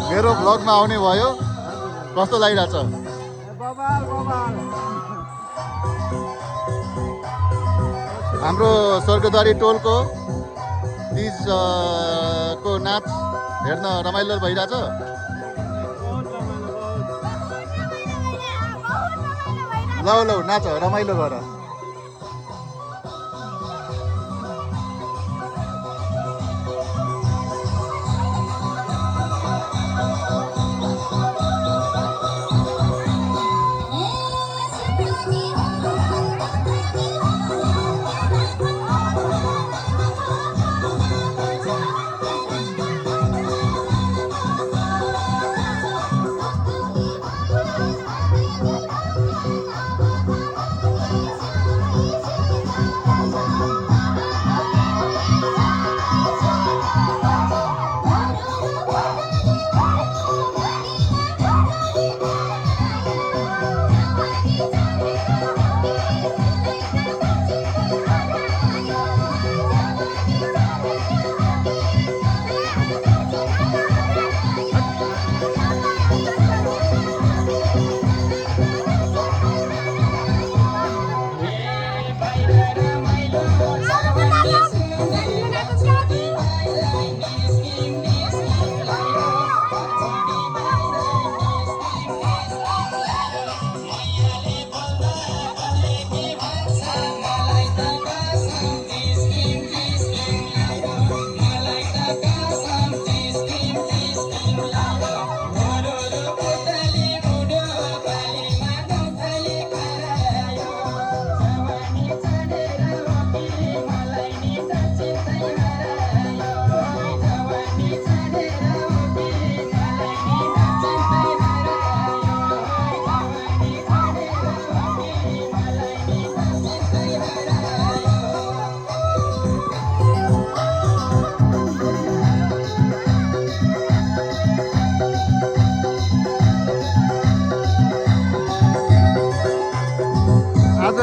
मेरो भ्लगमा आउने भयो। कस्तो लागिरहेछ? हाम्रो स्वर्गद्वारी टोलको तीजको नाच हेर्न रमाइलो भइरहेछ। लौ लौ नाच रमाइलो गर।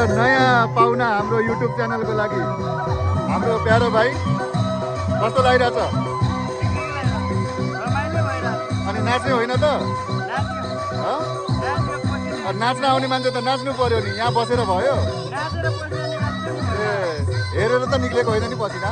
नयाँ पाहुना हाम्रो युट्युब च्यानलको लागि हाम्रो प्यारो भाइ कस्तो लागिरहेछ? अनि नाच्ने होइन त? नाच्न आउने मान्छे त नाच्नु पर्यो नि, यहाँ बसेर भयो? ए हेरेर त निक्लेको होइन नि पसिना।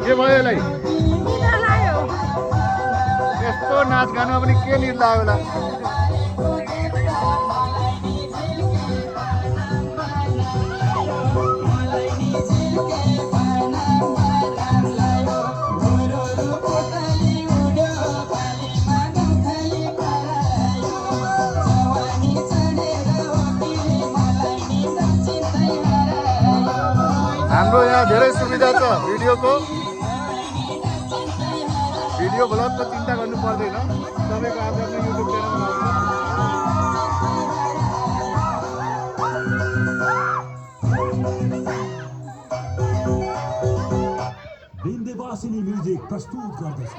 के भयो यसलाई? यस्तो नाच गानमा पनि के निद लाग्यो होला? हाम्रो यहाँ धेरै सुविधा छ भिडियोको। भिडियो ब्लगको चिन्ता गर्नु पर्दैन, तपाईँको आफ्नो युट्युब च्यानलमा बिन्दवासिनी म्युजिक प्रस्तुत गर्दछ।